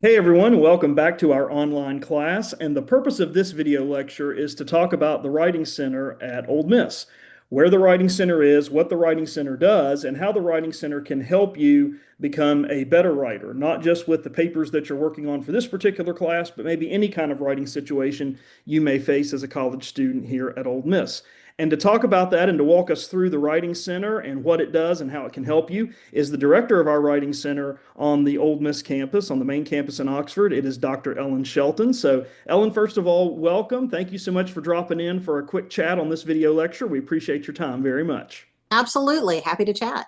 Hey everyone, welcome back to our online class. And the purpose of this video lecture is to talk about the Writing Center at Ole Miss, where the Writing Center is, what the Writing Center does, and how the Writing Center can help you become a better writer, not just with the papers that you're working on for this particular class, but maybe any kind of writing situation you may face as a college student here at Ole Miss. And to talk about that and to walk us through the Writing Center and what it does and how it can help you is the director of our Writing Center on the Ole Miss campus, on the main campus in Oxford. It is Dr. Ellen Shelton. So, Ellen, first of all, welcome. Thank you so much for dropping in for a quick chat on this video lecture. We appreciate your time very much. Absolutely. Happy to chat.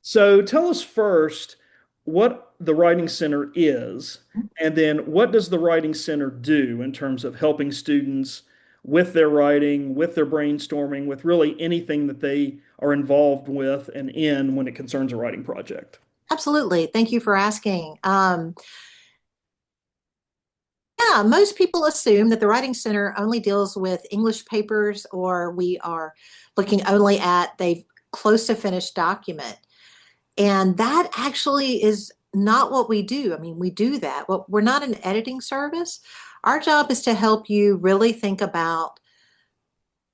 So, tell us first what the Writing Center is, and then what does the Writing Center do in terms of helping students with their writing, with their brainstorming, with really anything that they are involved with and in when it concerns a writing project. Absolutely. Thank you for asking. Yeah, most people assume that the Writing Center only deals with English papers, or we are looking only at the close to finished document. And that actually is not what we do. I mean, we do that. Well, we're not an editing service. Our job is to help you really think about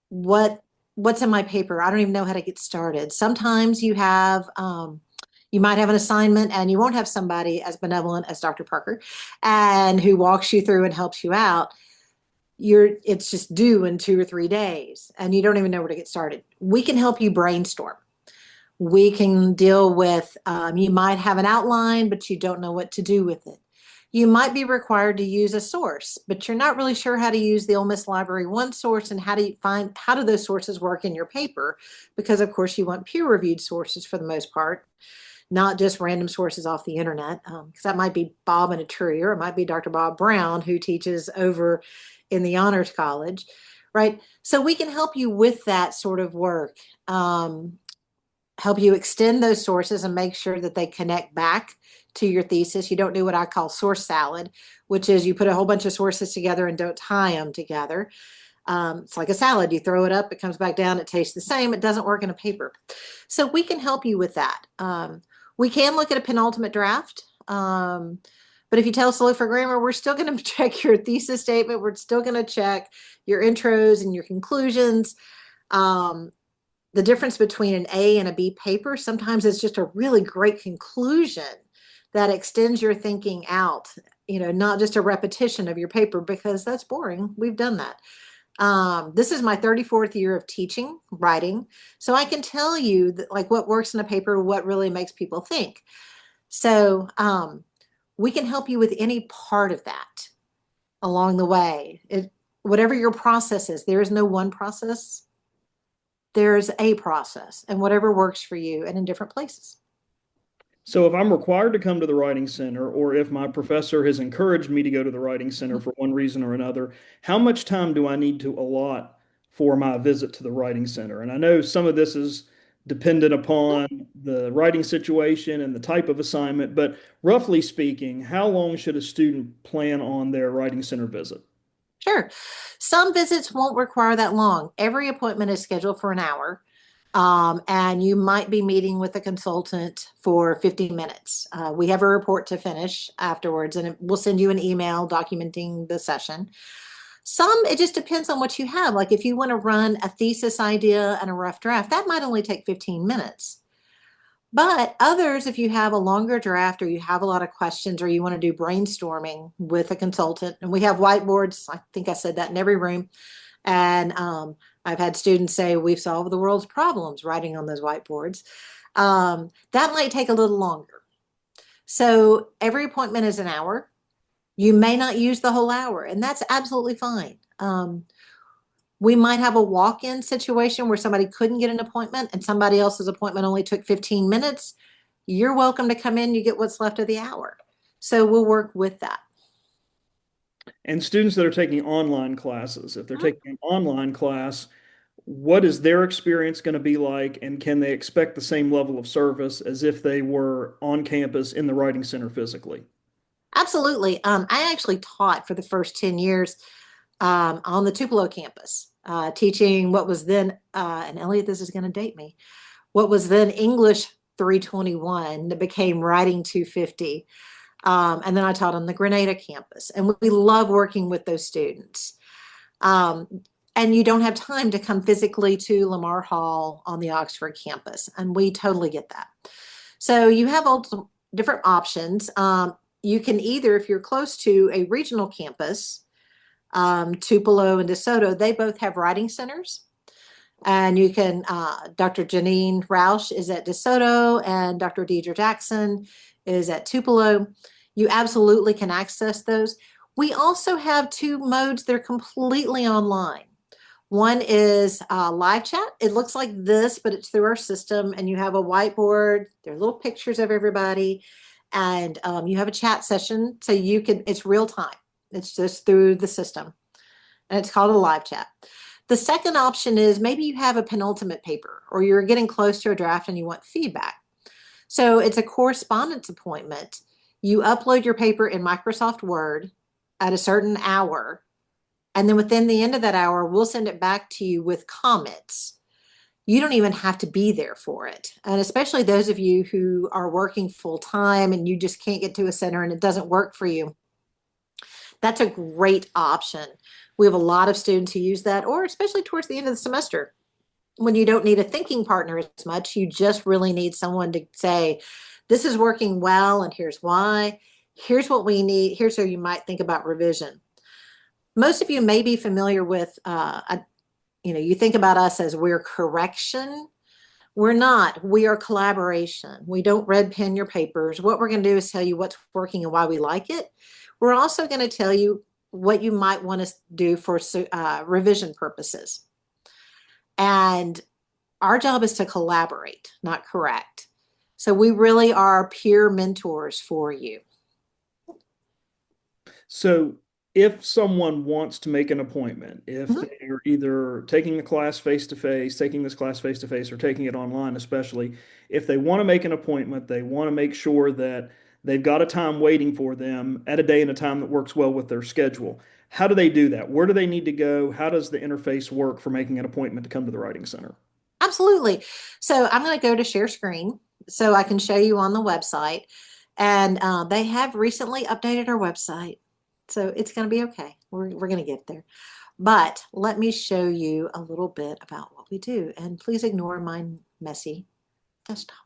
what what's in my paper. I don't even know how to get started. Sometimes you might have an assignment and you won't have somebody as benevolent as Dr. Parker and who walks you through and helps you out. It's just due in 2 or 3 days and you don't even know where to get started. We can help you brainstorm. We can deal with, you might have an outline, but you don't know what to do with it. You might be required to use a source, but you're not really sure how to use the Ole Miss Library One source and how do those sources work in your paper? Because of course you want peer-reviewed sources for the most part, not just random sources off the internet. Because that might be Bob and a tree, or it might be Dr. Bob Brown who teaches over in the Honors College, right? So we can help you with that sort of work. Help you extend those sources and make sure that they connect back to your thesis. You don't do what I call source salad, which is you put a whole bunch of sources together and don't tie them together. It's like a salad. You throw it up, it comes back down, it tastes the same. It doesn't work in a paper. So we can help you with that. We can look at a penultimate draft. But if you tell us to look for grammar, we're still going to check your thesis statement. We're still going to check your intros and your conclusions. The difference between an A and a B paper sometimes is just a really great conclusion that extends your thinking out, not just a repetition of your paper because that's boring. We've done that. This is my 34th year of teaching writing, so I can tell you that, like, what works in a paper, what really makes people think. So we can help you with any part of that along the way. Whatever your process is, there is no one process. There's a process, and whatever works for you and in different places. So if I'm required to come to the Writing Center, or if my professor has encouraged me to go to the Writing Center for one reason or another, how much time do I need to allot for my visit to the Writing Center? And I know some of this is dependent upon the writing situation and the type of assignment, but roughly speaking, how long should a student plan on their Writing Center visit? Sure. Some visits won't require that long. Every appointment is scheduled for an hour. And you might be meeting with a consultant for 50 minutes. We have a report to finish afterwards, and we'll send you an email documenting the session. It just depends on what you have. Like if you want to run a thesis idea and a rough draft, that might only take 15 minutes. But others, if you have a longer draft or you have a lot of questions or you want to do brainstorming with a consultant, and we have whiteboards, I think I said that in every room. And I've had students say, we've solved the world's problems writing on those whiteboards. That might take a little longer. So every appointment is an hour. You may not use the whole hour, and that's absolutely fine. We might have a walk-in situation where somebody couldn't get an appointment and somebody else's appointment only took 15 minutes. You're welcome to come in, you get what's left of the hour. So we'll work with that. And students that are taking online classes, if they're taking an online class, what is their experience going to be like, and can they expect the same level of service as if they were on campus in the Writing Center physically? Absolutely. I actually taught for the first 10 years on the Tupelo campus, teaching what was then, and Elliot, this is going to date me, what was then English 321 that became Writing 250. And then I taught on the Grenada campus, and we love working with those students. Um, and you don't have time to come physically to Lamar Hall on the Oxford campus, and we totally get that. So you have all different options. You can either, if you're close to a regional campus, Tupelo and DeSoto, they both have writing centers. And you can, Dr. Janine Roush is at DeSoto and Dr. Deidre Jackson is at Tupelo. You absolutely can access those. We also have two modes. They're completely online. One is live chat. It looks like this, but it's through our system, and you have a whiteboard. There are little pictures of everybody, and you have a chat session, so you can. It's real time. It's just through the system, and it's called a live chat. The second option is maybe you have a penultimate paper, or you're getting close to a draft and you want feedback. So it's a correspondence appointment. You upload your paper in Microsoft Word at a certain hour, and then within the end of that hour, we'll send it back to you with comments. You don't even have to be there for it. And especially those of you who are working full time and you just can't get to a center and it doesn't work for you, that's a great option. We have a lot of students who use that, or especially towards the end of the semester when you don't need a thinking partner as much, you just really need someone to say, this is working well and here's why. Here's what we need. Here's how you might think about revision. Most of you may be familiar with, you think about us as we're correction. We're not. We are collaboration. We don't red pen your papers. What we're going to do is tell you what's working and why we like it. We're also going to tell you what you might want to do for revision purposes. And our job is to collaborate, not correct. So we really are peer mentors for you. So if someone wants to make an appointment, if Mhm. they're either taking the class face to face, taking this class face to face, or taking it online, especially, if they want to make an appointment, they want to make sure that they've got a time waiting for them at a day and a time that works well with their schedule. How do they do that? Where do they need to go? How does the interface work for making an appointment to come to the Writing Center? Absolutely. So I'm going to go to share screen so I can show you on the website. And they have recently updated our website. So it's going to be okay. We're going to get there. But let me show you a little bit about what we do. And please ignore my messy desktop.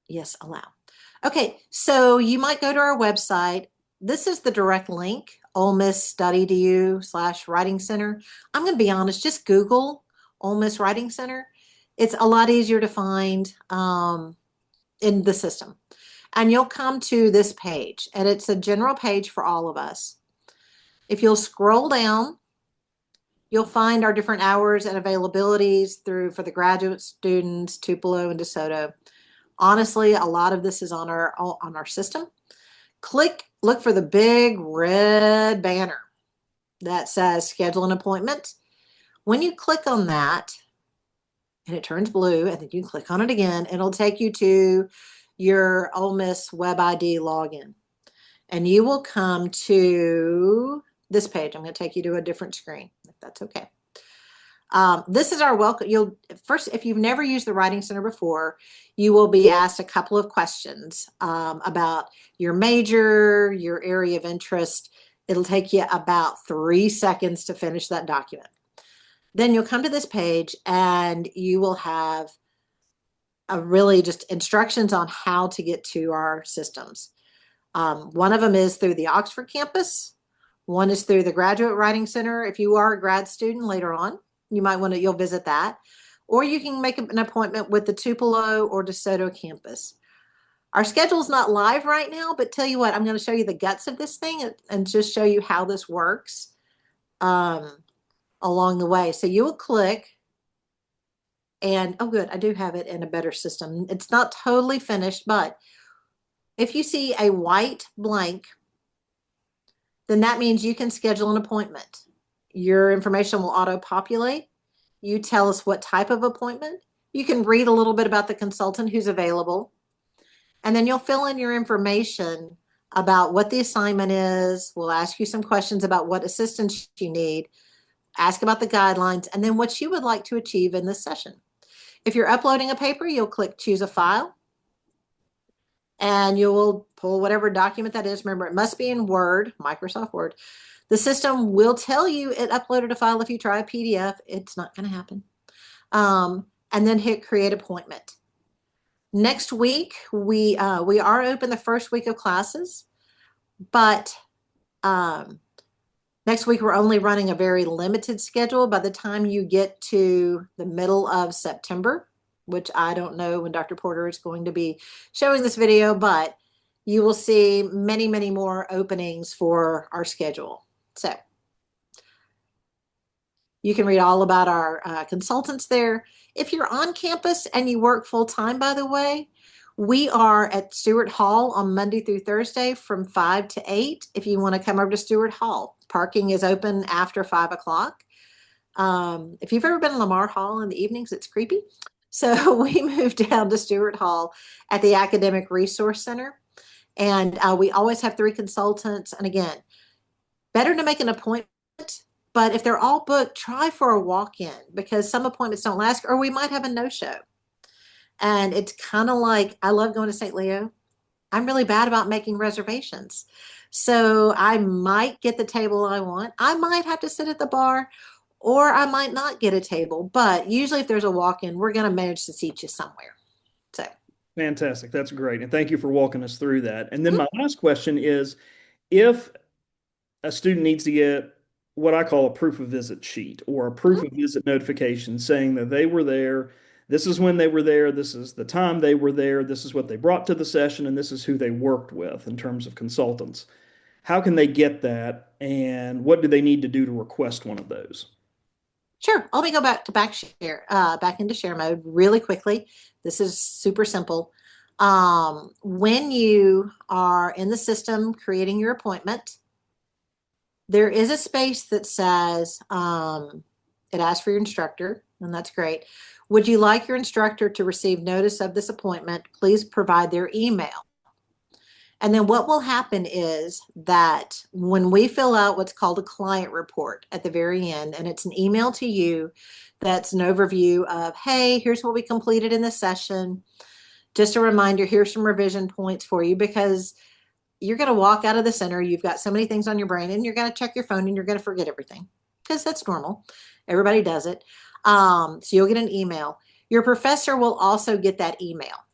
Yes, allow. Okay, so you might go to our website. This is the direct link, Ole Miss Study to You/Writing Center. I'm going to be honest, just Google Ole Miss Writing Center. It's a lot easier to find in the system. And you'll come to this page, and it's a general page for all of us. If you'll scroll down, you'll find our different hours and availabilities for the graduate students, Tupelo and DeSoto. Honestly, a lot of this is on our system. Look for the big red banner that says schedule an appointment. When you click on that and it turns blue, and then you click on it again, it'll take you to your Ole Miss Web ID login. And you will come to this page. I'm going to take you to a different screen, if that's okay. This is our welcome. If you've never used the Writing Center before, you will be asked a couple of questions about your major, your area of interest. It'll take you about 3 seconds to finish that document. Then you'll come to this page and you will have really just instructions on how to get to our systems. One of them is through the Oxford campus. One is through the Graduate Writing Center. If you are a grad student later on, you'll visit that. Or you can make an appointment with the Tupelo or DeSoto campus. Our schedule is not live right now, but tell you what, I'm going to show you the guts of this thing and just show you how this works along the way. So you will click and, oh good, I do have it in a better system. It's not totally finished, but if you see a white blank, then that means you can schedule an appointment. Your information will auto-populate. You tell us what type of appointment. You can read a little bit about the consultant who's available. And then you'll fill in your information about what the assignment is. We'll ask you some questions about what assistance you need, ask about the guidelines, and then what you would like to achieve in this session. If you're uploading a paper, you'll click Choose a File. and you will pull whatever document that is. Remember, it must be in Word, Microsoft Word. The system will tell you it uploaded a file. If you try a PDF, it's not going to happen. And then hit create appointment. Next week, we are open the first week of classes, but next week we're only running a very limited schedule. By the time you get to the middle of September, which I don't know when Dr. Porter is going to be showing this video, but you will see many, many more openings for our schedule. So you can read all about our consultants there. If you're on campus and you work full time, by the way, we are at Stewart Hall on Monday through Thursday from 5 to 8. If you want to come over to Stewart Hall, parking is open after 5 o'clock. If you've ever been to Lamar Hall in the evenings, it's creepy. So we moved down to Stewart Hall at the Academic Resource Center. And we always have 3 consultants. And again, better to make an appointment, but if they're all booked, try for a walk-in because some appointments don't last, or we might have a no-show. And it's kind of like, I love going to St. Leo. I'm really bad about making reservations. So I might get the table I want. I might have to sit at the bar, or I might not get a table. But usually if there's a walk-in, we're going to manage to seat you somewhere. So Fantastic. That's great. And thank you for walking us through that. And then my last question is, if a student needs to get what I call a proof of visit sheet or a proof of visit notification saying that they were there, this is when they were there, this is the time they were there, this is what they brought to the session, and this is who they worked with in terms of consultants. How can they get that, and what do they need to do to request one of those? sure, let me go back into share mode really quickly. This is super simple. When you are in the system creating your appointment, there is a space that says, it asks for your instructor, and that's great. Would you like your instructor to receive notice of this appointment? Please provide their email. And then what will happen is that when we fill out what's called a client report at the very end, and it's an email to you that's an overview of, hey, here's what we completed in the session. Just a reminder, here's some revision points for you because you're going to walk out of the center. You've got so many things on your brain and you're going to check your phone and you're going to forget everything because that's normal. Everybody does it. So you'll get an email. Your professor will also get that email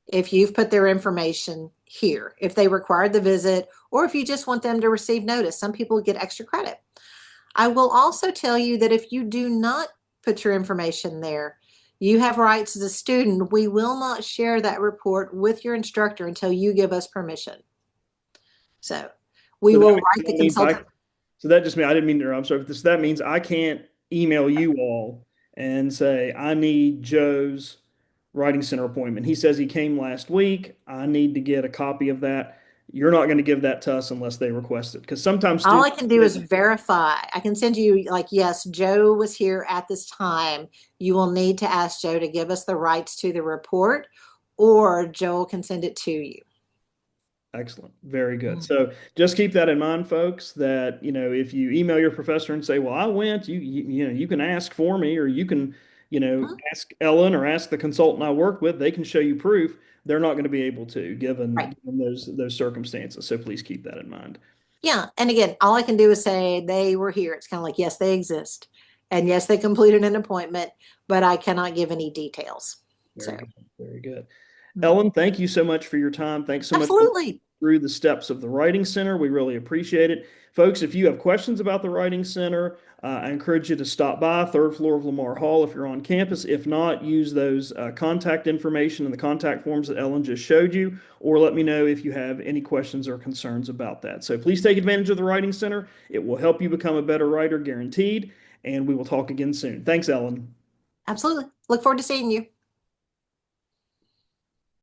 if you've put their information here, if they required the visit, or if you just want them to receive notice. Some people get extra credit. I will also tell you that if you do not put your information there, you have rights as a student. We will not share that report with your instructor until you give us permission. So we So will that write the consultant. so that just means I didn't mean to interrupt. I'm sorry. This that means I can't email you all and say I need Joe's writing center appointment. He says he came last week. I need to get a copy of that. You're not going to give that to us unless they request it. Because sometimes All I students can do is verify. I can send you like, yes, Joe was here at this time. You will need to ask Joe to give us the rights to the report, or Joel can send it to you. excellent. Very good. So just keep that in mind, folks, that, if you email your professor and say, well, I went, you can ask for me, or you can, ask Ellen or ask the consultant I work with, they can show you proof. They're not going to be able to, Right. given those circumstances. So please keep that in mind. Yeah. And again, all I can do is say they were here. It's kind of like, yes, they exist. And yes, they completed an appointment, but I cannot give any details. Very So, good. Very good. mm, Ellen, thank you so much for your time. Thanks so much for absolutely. through the steps of the Writing Center. We really appreciate it. Folks, if you have questions about the Writing Center, I encourage you to stop by, third floor of Lamar Hall if you're on campus. If not, use those contact information and the contact forms that Ellen just showed you, or let me know if you have any questions or concerns about that. So please take advantage of the Writing Center. It will help you become a better writer, guaranteed, and we will talk again soon. Thanks, Ellen. Absolutely. Look forward to seeing you.